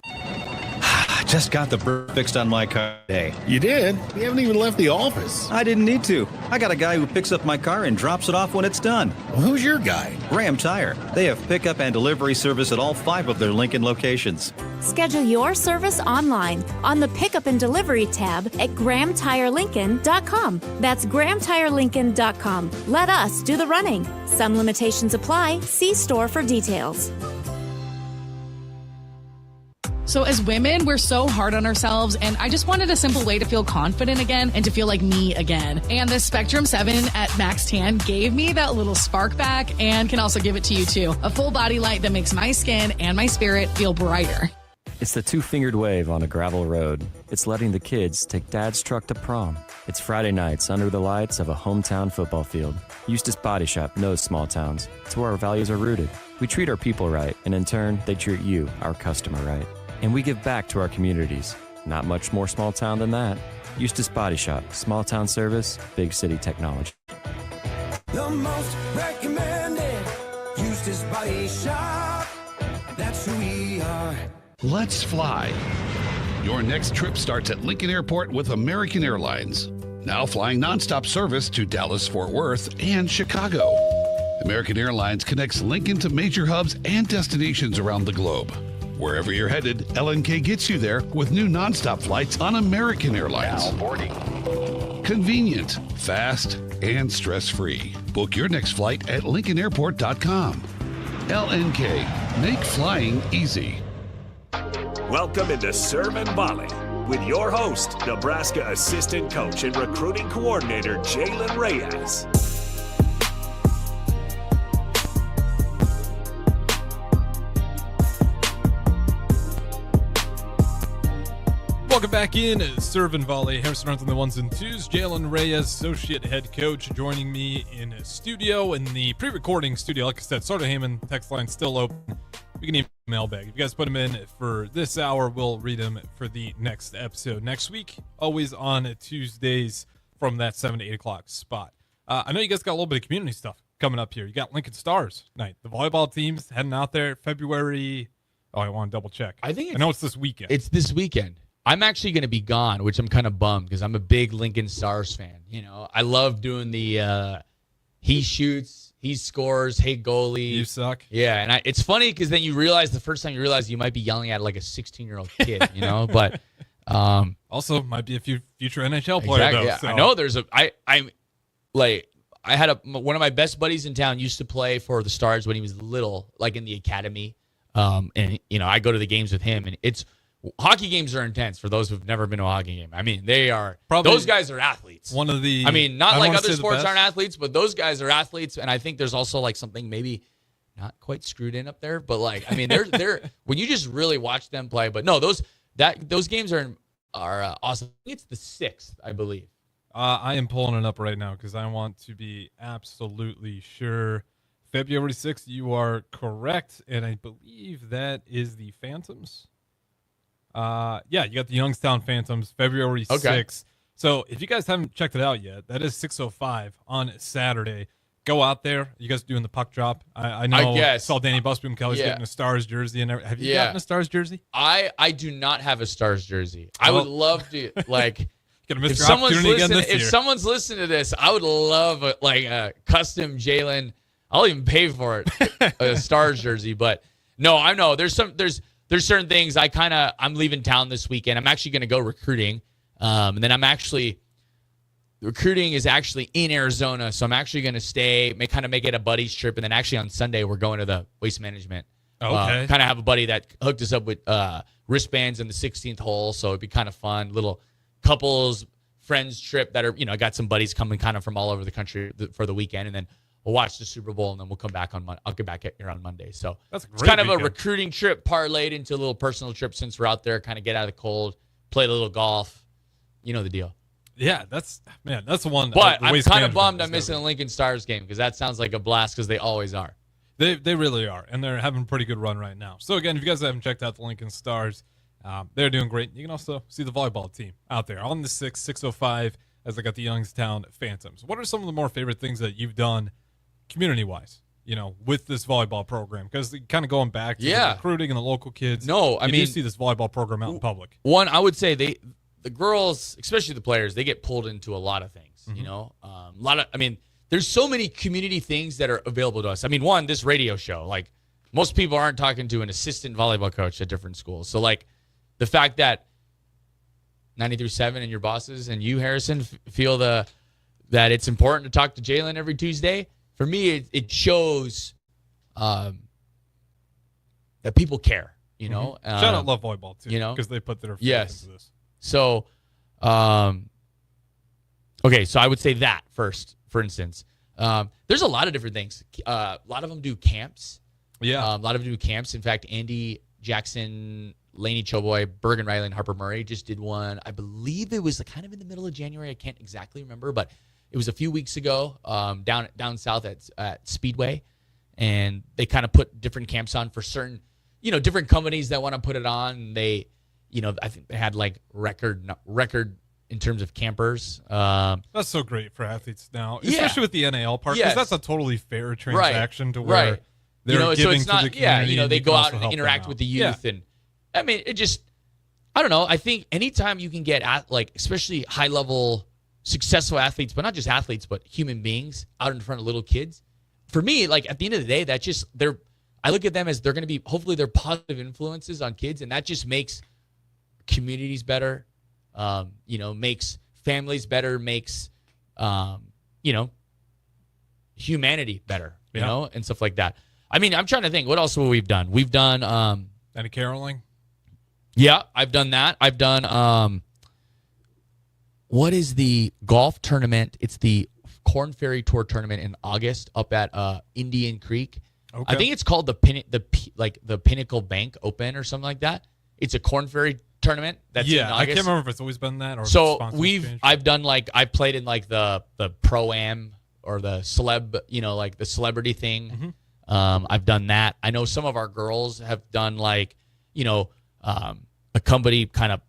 Just got the brake fixed on my car today. You did? You haven't even left the office. I didn't need to. I got a guy who picks up my car and drops it off when it's done. Well, who's your guy? Graham Tire. They have pickup and delivery service at all 5 of their Lincoln locations. Schedule your service online on the Pickup and Delivery tab at GrahamTireLincoln.com. That's GrahamTireLincoln.com. Let us do the running. Some limitations apply. See store for details. So as women, we're so hard on ourselves, and I just wanted a simple way to feel confident again and to feel like me again. And the Spectrum 7 at Max Tan gave me that little spark back and can also give it to you too. A full body light that makes my skin and my spirit feel brighter. It's the two-fingered wave on a gravel road. It's letting the kids take Dad's truck to prom. It's Friday nights under the lights of a hometown football field. Eustace Body Shop knows small towns. It's where our values are rooted. We treat our people right, and in turn, they treat you, our customer, right. And we give back to our communities. Not much more small town than that. Eustace Body Shop, small town service, big city technology. The most recommended Eustace Body Shop. That's who we are. Let's fly. Your next trip starts at Lincoln Airport with American Airlines. Now flying nonstop service to Dallas, Fort Worth, and Chicago. American Airlines connects Lincoln to major hubs and destinations around the globe. Wherever you're headed, LNK gets you there with new nonstop flights on American Airlines. Now boarding. Convenient, fast, and stress-free. Book your next flight at LincolnAirport.com. LNK, make flying easy. Welcome into Serve and Volley with your host, Nebraska assistant coach and recruiting coordinator Jaylen Reyes. Welcome back in Serve and Volley. Harrison Arns on the ones and twos. Jaylen Reyes, associate head coach, joining me in studio in the pre-recording studio. Like I said, Sarda Heyman text line still open. We can even mailbag. If you guys put them in for this hour, we'll read them for the next episode next week. Always on Tuesdays from that 7 to 8 o'clock spot. I know you guys got a little bit of community stuff coming up here. You got Lincoln Stars night. The volleyball team's heading out there February. Oh, I want to double check. I know it's this weekend. It's this weekend. I'm actually going to be gone, which I'm kind of bummed because I'm a big Lincoln Stars fan. You know, I love doing the he shoots, he scores, hey goalie. You suck. Yeah, and it's funny because then you realize the first time you realize you might be yelling at like a 16-year-old kid, you know, but also might be a future NHL player exactly, though. yeah. So. I know there's I had one of my best buddies in town used to play for the Stars when he was little, like in the academy. And you know, I go to the games with him, and hockey games are intense for those who've never been to a hockey game. I mean, they are probably, those guys are athletes. One of the, I mean, not like other sports aren't athletes, but those guys are athletes. And I think there's also like something maybe not quite screwed in up there, but like, I mean, they're when you just really watch them play. But no, those games are awesome. It's the 6th, I believe. I am pulling it up right now because I want to be absolutely sure. February 6th, you are correct, and I believe that is the Phantoms. Yeah, you got the Youngstown Phantoms, February 6th. So if you guys haven't checked it out yet, that is 6:05 on Saturday. Go out there. You guys doing the puck drop? I know. I saw Danny Busboom Kelly's getting a Stars jersey. And have you gotten a Stars jersy? I do not have a Stars jersey. I would love to, like... If someone's listening to this, I would love a custom Jaylen. I'll even pay for it, a Stars jersey. But no, I know there's certain things I'm leaving town this weekend. I'm actually going to go recruiting, and then recruiting is actually in Arizona, so I'm actually going to stay, make it a buddies trip, and then actually on Sunday we're going to the Waste Management. Okay. Kind of have a buddy that hooked us up with wristbands in the 16th hole, so it'd be kind of fun, little couples, friends trip that are, you know, I got some buddies coming kind of from all over the country for the weekend, and then we'll watch the Super Bowl, and then we'll come back I'll get back here on Monday. So it's kind of a recruiting trip parlayed into a little personal trip since we're out there, kind of get out of the cold, play a little golf. You know the deal. Yeah, that's the one. But I'm kind of bummed I'm missing a Lincoln Stars game because that sounds like a blast because they always are. They really are, and they're having a pretty good run right now. So again, if you guys haven't checked out the Lincoln Stars, they're doing great. You can also see the volleyball team out there on the 6:05 as they got the Youngstown Phantoms. What are some of the more favorite things that you've done community-wise, you know, with this volleyball program? Because kind of going back to the recruiting and the local kids. No, I mean, you see this volleyball program out in public. One, I would say the girls, especially the players, they get pulled into a lot of things. You know, there's so many community things that are available to us. I mean, one, this radio show, like most people aren't talking to an assistant volleyball coach at different schools. So like the fact that 93.7 and your bosses and you, Harrison, feel that it's important to talk to Jaylen every Tuesday. For me, it shows that people care, you know. Shout out Love Volleyball, too, you know, because they put their faith into this. So, okay, so I would say that first, for instance. There's a lot of different things. A lot of them do camps. Yeah. A lot of them do camps. In fact, Andy Jackson, Laney Choboy, Bergen Riley, and Harper Murray just did one. I believe it was kind of in the middle of January. I can't exactly remember, but it was a few weeks ago down south at Speedway, and they kind of put different camps on for certain, you know, different companies that want to put it on. They, you know, I think they had like record in terms of campers. That's so great for athletes now, especially with the NAL part, because that's a totally fair transaction to where they're giving to the community. Yeah, you know, they go out and interact with the youth, and I mean, it just, I don't know. I think anytime you can get at, like, especially high level successful athletes, but not just athletes, but human beings out in front of little kids. For me, like at the end of the day, that just I look at them as they're going to be, hopefully they're positive influences on kids, and that just makes communities better, you know, makes families better, makes, you know, humanity better, you know, and stuff like that. I mean, I'm trying to think what else we've done. We've done any caroling. Yeah, I've done that. I've done what is the golf tournament? It's the Corn Ferry Tour tournament in August up at Indian Creek. Okay. I think it's called the Pinnacle Bank Open or something like that. It's a Corn Ferry tournament. That's in August. I can't remember if it's always been that or so I've done like I played in like the Pro-Am or the celeb, you know, like the celebrity thing. Mm-hmm. I've done that. I know some of our girls have done like, you know, a company kind of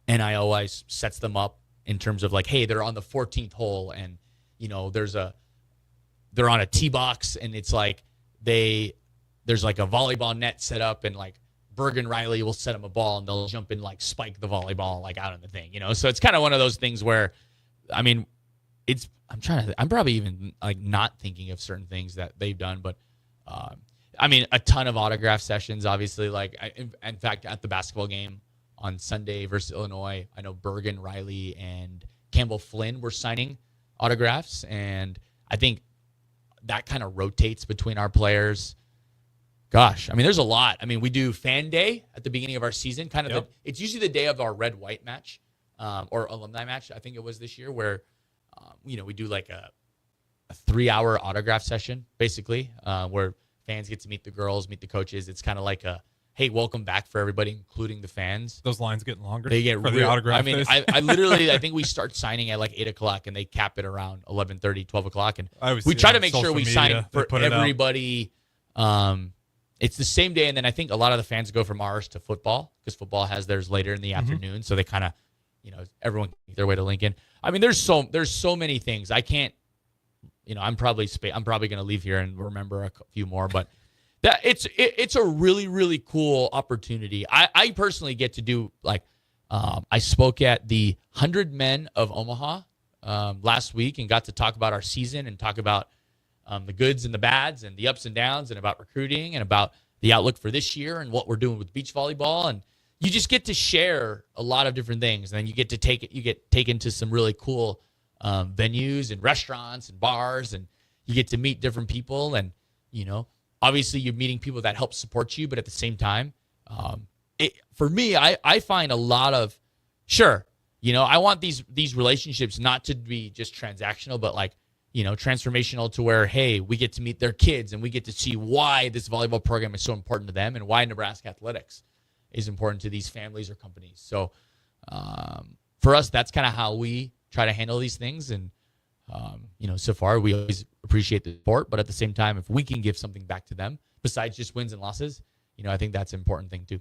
NIL-wise sets them up in terms of like, hey, they're on the 14th hole and, you know, they're on a tee box and it's like there's like a volleyball net set up and like Bergen Riley will set them a ball and they'll jump and like spike the volleyball like out in the thing, So it's kind of one of those things where, I mean, I'm probably even like not thinking of certain things that they've done, but I mean, a ton of autograph sessions, obviously. Like, in fact, at the basketball game on Sunday versus Illinois, I know Bergen Riley and Campbell Flynn were signing autographs, and I think that kind of rotates between our players. Gosh, I mean, there's a lot. I mean, we do fan day at the beginning of our season, kind of. It's usually the day of our red-white match or alumni match, I think it was this year, where, we do like a 3-hour autograph session, basically, where fans get to meet the girls, meet the coaches. It's kind of like a, hey, welcome back for everybody, including the fans. Those lines getting longer. They get for the autograph. I mean, I literally, I think we start signing at like 8 o'clock and they cap it around 11:30, 12 o'clock. And we try to make sure we sign for everybody. It's the same day. And then I think a lot of the fans go from ours to football because football has theirs later in the afternoon. So they kind of, everyone can make their way to Lincoln. I mean, there's so many things. I can't, I'm probably going to leave here and remember a few more, but that it's a really, really cool opportunity. I personally get to do I spoke at the 100 Men of Omaha last week and got to talk about our season and talk about the goods and the bads and the ups and downs and about recruiting and about the outlook for this year and what we're doing with beach volleyball. And you just get to share a lot of different things. And then you get taken to some really cool venues and restaurants and bars, and you get to meet different people. And, obviously you're meeting people that help support you, but at the same time, for me, I find a lot of, I want these relationships not to be just transactional, but transformational to where, hey, we get to meet their kids and we get to see why this volleyball program is so important to them and why Nebraska athletics is important to these families or companies. So for us, that's kind of how we try to handle these things. And, so far we always appreciate the support, but at the same time, if we can give something back to them besides just wins and losses, I think that's an important thing too.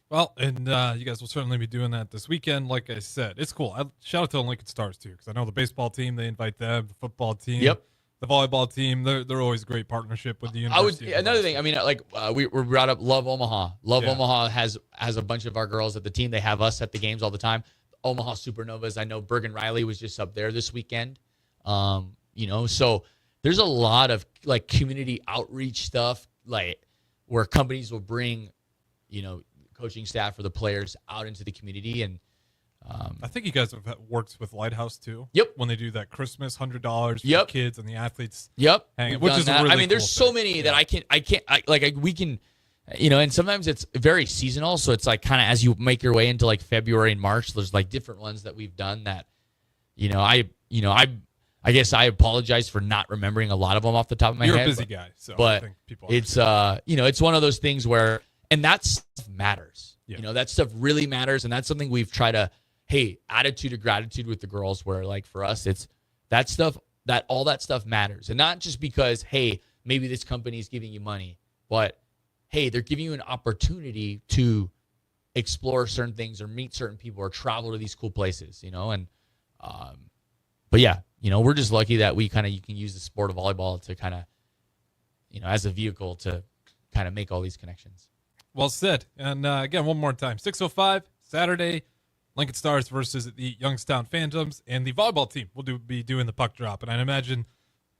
Well, and you guys will certainly be doing that this weekend. Like I said, it's cool. Shout out to the Lincoln Stars too, because I know the baseball team, they invite them, the football team, the volleyball team. They're always a great partnership with the university. Another thing. I mean, we brought up Love Omaha. Omaha has a bunch of our girls at the team. They have us at the games all the time. Omaha Supernovas. I know Bergen Riley was just up there this weekend. So there's a lot of community outreach stuff, where companies will bring, coaching staff for the players out into the community. And I think you guys have worked with Lighthouse too. Yep. When they do that Christmas $100 for kids and the athletes. Yep. Which is a really there's cool so many that we can, and sometimes it's very seasonal. So it's kind of as you make your way into February and March, there's different ones that we've done that, I guess I apologize for not remembering a lot of them off the top of my head. You're a busy guy, so but I think people it's it's one of those things where, and that stuff matters. Yeah. That stuff really matters, and that's something we've tried to, attitude of gratitude with the girls, where for us it's that stuff, that all that stuff matters, and not just because maybe this company is giving you money, but they're giving you an opportunity to explore certain things or meet certain people or travel to these cool places, and but yeah. We're just lucky that you can use the sport of volleyball to kind of, as a vehicle to kind of make all these connections. Well said. And again, one more time, 6:05 Saturday, Lincoln Stars versus the Youngstown Phantoms, and the volleyball team will be doing the puck drop. And I imagine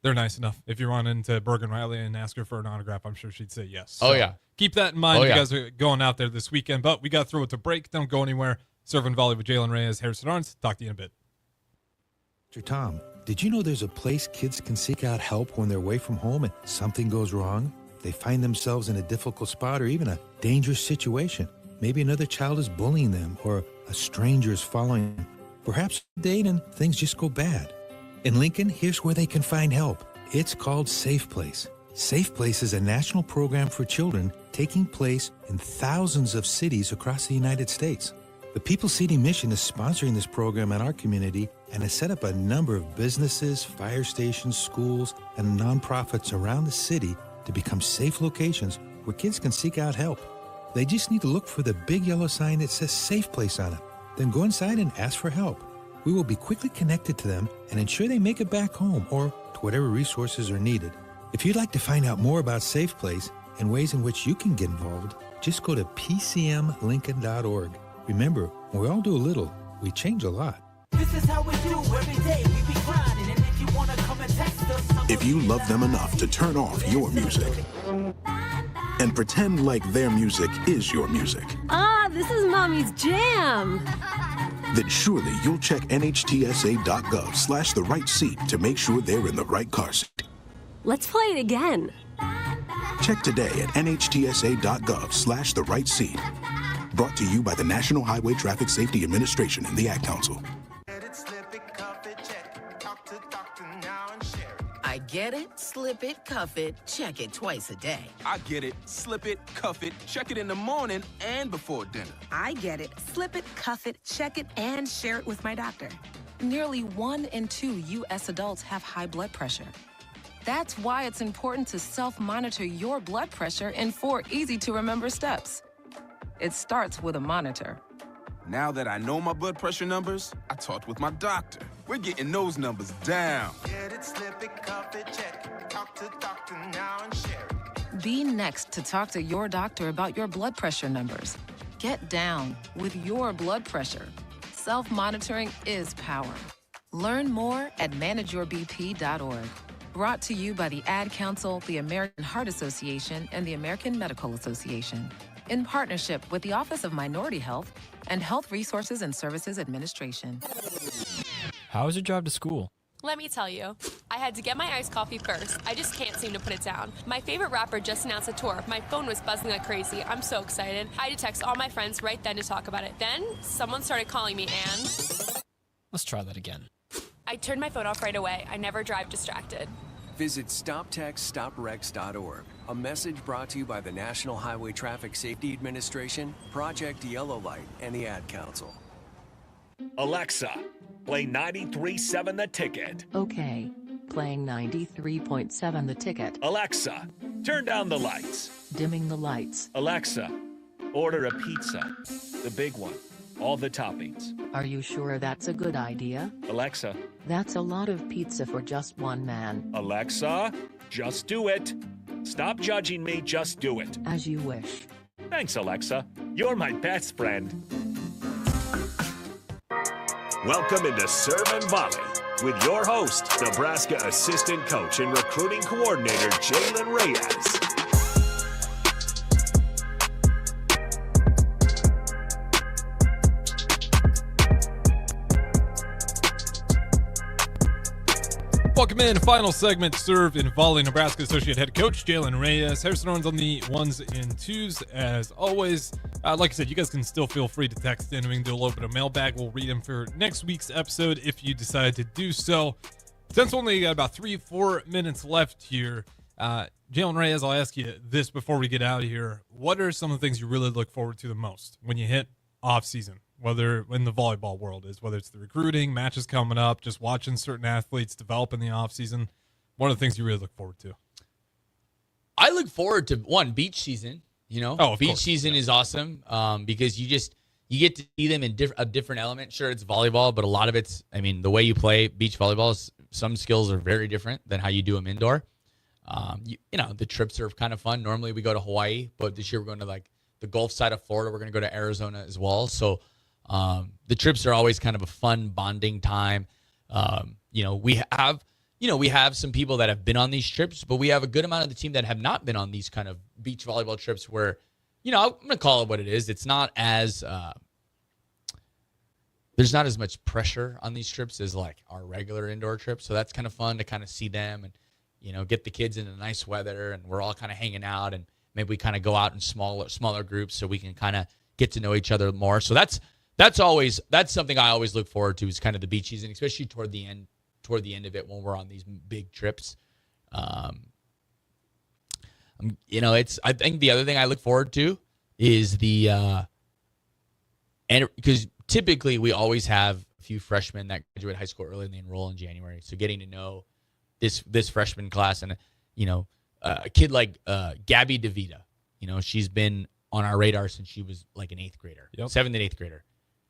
they're nice enough. If you run into Bergen Riley and ask her for an autograph, I'm sure she'd say yes. So keep that in mind. You guys are going out there this weekend, but we got to throw it to break. Don't go anywhere. Serving Volley with Jaylen Reyes, Harrison Arns. Talk to you in a bit. Tom, did you know there's a place kids can seek out help when they're away from home and something goes wrong? They find themselves in a difficult spot or even a dangerous situation. Maybe another child is bullying them or a stranger is following them. Perhaps a date and things just go bad. In Lincoln, here's where they can find help. It's called Safe Place. Safe Place is a national program for children taking place in thousands of cities across the United States. The People City Mission is sponsoring this program in our community and has set up a number of businesses, fire stations, schools, and nonprofits around the city to become safe locations where kids can seek out help. They just need to look for the big yellow sign that says Safe Place on it. Then go inside and ask for help. We will be quickly connected to them and ensure they make it back home or to whatever resources are needed. If you'd like to find out more about Safe Place and ways in which you can get involved, Just go to pcmlincoln.org. Remember, when we all do a little, we change a lot. This is how we do every day. We be grinding, and if you wanna come and text us, If you love them enough to turn off your music and pretend like their music is your music, This is Mommy's jam. then surely you'll check nhtsa.gov/the right seat to make sure they're in the right car seat. Let's play it again. Check today at nhtsa.gov/the right seat. Brought to you by the National Highway Traffic Safety Administration and the Ad Council. I get it, slip it, cuff it, check it twice a day. I get it, slip it, cuff it, check it in the morning and before dinner. I get it, slip it, cuff it, check it, and share it with my doctor. Nearly 1 in 2 U.S. adults have high blood pressure. That's why it's important to self-monitor your blood pressure in 4 easy-to-remember steps. It starts with a monitor. Now that I know my blood pressure numbers, I talked with my doctor. We're getting those numbers down. get it, slip it, cuff it, check it. Talk to doctor now and share it. Be next to talk to your doctor about your blood pressure numbers. Get down with your blood pressure. Self-monitoring is power. Learn more at manageyourbp.org. Brought to you by the Ad Council, the American Heart Association, and the American Medical Association, in partnership with the Office of Minority Health and Health Resources and Services Administration. How is your drive to school? Let me tell you, I had to get my iced coffee first. I just can't seem to put it down. My favorite rapper just announced a tour. My phone was buzzing like crazy. I'm so excited. I had to text all my friends right then to talk about it. Then, someone started calling me and... Let's try that again. I turned my phone off right away. I never drive distracted. Visit StopTextStopWrecks.org. A message brought to you by the National Highway Traffic Safety Administration, Project Yellow Light, and the Ad Council. Alexa, play 93.7 The Ticket. Okay, playing 93.7 The Ticket. Alexa, turn down the lights. Dimming the lights. Alexa, order a pizza, the big one, all the toppings. Are you sure that's a good idea? Alexa. That's a lot of pizza for just one man. Alexa, just do it. Stop judging me, just do it. As you wish. Thanks, Alexa. You're my best friend. Welcome into Serve and Volley with your host, Nebraska assistant coach and recruiting coordinator, Jaylen Reyes. Welcome in, final segment, Serve and Volley. Nebraska Associate Head Coach Jaylen Reyes. Harrison Orange on the 1s and 2s, as always. Like I said, you guys can still feel free to text in. We can do a little bit of mailbag. We'll read them for next week's episode if you decide to do so. Since we only got about 3-4 minutes left here, Jaylen Reyes, I'll ask you this before we get out of here. What are some of the things you really look forward to the most when you hit off-season? Whether in the volleyball world is, whether it's the recruiting, matches coming up, just watching certain athletes develop in the offseason. What are the things you really look forward to? I look forward to, one, beach season. You know, beach season is awesome because you get to see them in a different element. Sure, it's volleyball, but a lot of it's, I mean, the way you play beach volleyball, some skills are very different than how you do them indoor. You know, the trips are kind of fun. Normally we go to Hawaii, but this year we're going to like the Gulf side of Florida. We're going to go to Arizona as well. So the trips are always kind of a fun bonding time. You know, we have some people that have been on these trips, but we have a good amount of the team that have not been on these kind of beach volleyball trips where, you know, I'm going to call it what it is. It's not as, there's not as much pressure on these trips as like our regular indoor trips. So that's kind of fun to kind of see them and, you know, get the kids into nice weather and we're all kind of hanging out and maybe we kind of go out in smaller groups so we can kind of get to know each other more. So that's something I always look forward to is kind of the beach season, especially toward the end of it when we're on these big trips. You know, I think the other thing I look forward to is and because typically we always have a few freshmen that graduate high school early and they enroll in January. So getting to know this freshman class and, you know, a kid like Gabby DeVita, you know, she's been on our radar since she was like an 8th grader, 7th and 8th grader.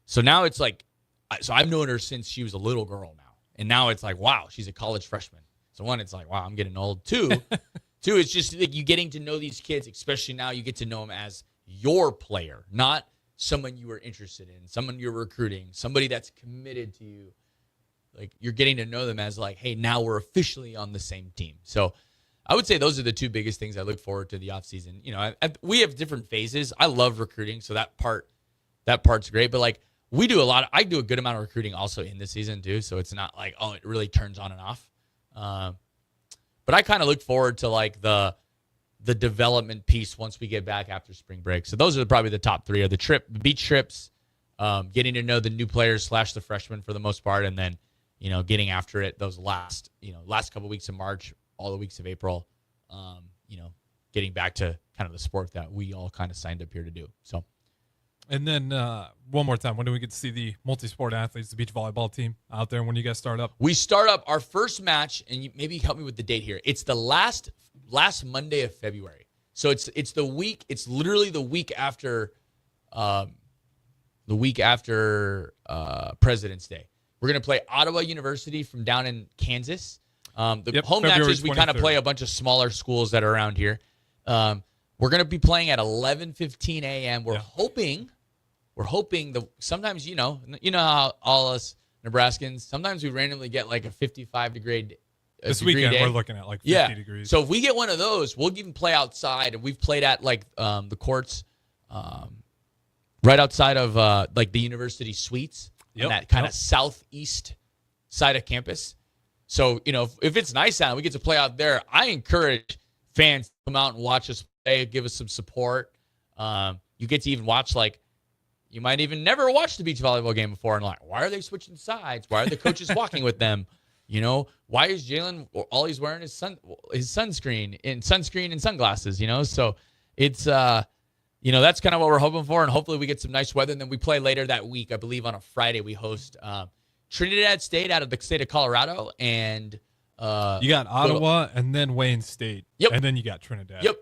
So now it's like, so I've known her since she was a little girl now. And now it's like, wow, she's a college freshman. So one, it's like, wow, I'm getting old. Two, it's just like you getting to know these kids, especially now you get to know them as your player, not someone you were interested in, someone you're recruiting, somebody that's committed to you. Like, you're getting to know them as like, hey, now we're officially on the same team. So I would say those are the two biggest things I look forward to the offseason. You know, we have different phases. I love recruiting, so that part's great. But like, I do a good amount of recruiting also in the season too. So it's not like, oh, it really turns on and off. But I kind of look forward to like the development piece once we get back after spring break. So those are probably the top three: are the beach trips, getting to know the new players / the freshmen for the most part, and then, you know, getting after it those last couple weeks of March, all the weeks of April, you know, getting back to kind of the sport that we all kind of signed up here to do. So, and then one more time, when do we get to see the Multisport athletes, the beach volleyball team out there? When you guys start up? We start up our first match, and maybe help me with the date here. It's the last Monday of February. So it's the week. It's literally the week after President's Day. We're going to play Ottawa University from down in Kansas. Home February matches, we kind of 23rd. play a bunch of smaller schools that are around here. We're going to be playing at 11:15 a.m. We're hoping sometimes, you know how all us Nebraskans, sometimes we randomly get like a 55-degree This weekend, day. we're looking at like 50 degrees. So if we get one of those, we'll even play outside. And we've played at like the courts right outside of like the university suites on that kind of southeast side of campus. So, you know, if it's nice out and we get to play out there, I encourage fans to come out and watch us play, give us some support. You get to even watch, like, you might even never watch the beach volleyball game before and like, why are they switching sides? Why are the coaches walking with them? You know, why is Jaylen, all he's wearing is sunscreen and sunglasses, you know? So it's, you know, that's kind of what we're hoping for. And hopefully we get some nice weather. And then we play later that week. I believe on a Friday we host Trinidad State out of the state of Colorado. And you got Ottawa and then Wayne State. Yep. And then you got Trinidad. Yep.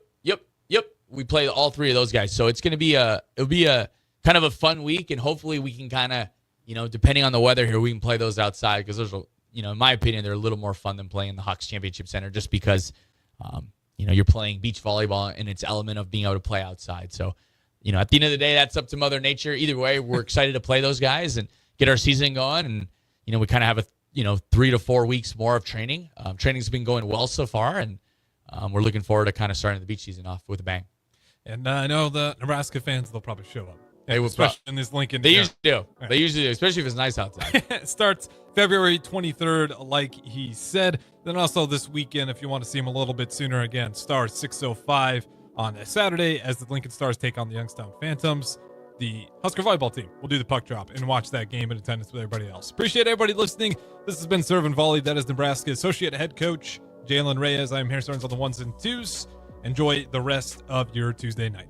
We play all three of those guys. So it's going to be it'll be a kind of a fun week. And hopefully we can kind of, you know, depending on the weather here, we can play those outside because there's you know, in my opinion, they're a little more fun than playing in the Hawks Championship Center just because, you know, you're playing beach volleyball and its element of being able to play outside. So, you know, at the end of the day, that's up to Mother Nature. Either way, we're excited to play those guys and get our season going. And, you know, we kind of have 3 to 4 weeks more of training. Training's been going well so far, and we're looking forward to kind of starting the beach season off with a bang. And I know the Nebraska fans, they'll probably show up. They will, especially in this Lincoln. They usually do. Right. They usually do, especially if it's nice outside. It starts February 23rd, like he said. Then also this weekend, if you want to see him a little bit sooner, again, Stars 6:05 on a Saturday as the Lincoln Stars take on the Youngstown Phantoms. The Husker volleyball team will do the puck drop and watch that game in attendance with everybody else. Appreciate everybody listening. This has been Serve and Volley. That is Nebraska Associate Head Coach Jaylen Reyes. I'm Harrison on the ones and twos. Enjoy the rest of your Tuesday night.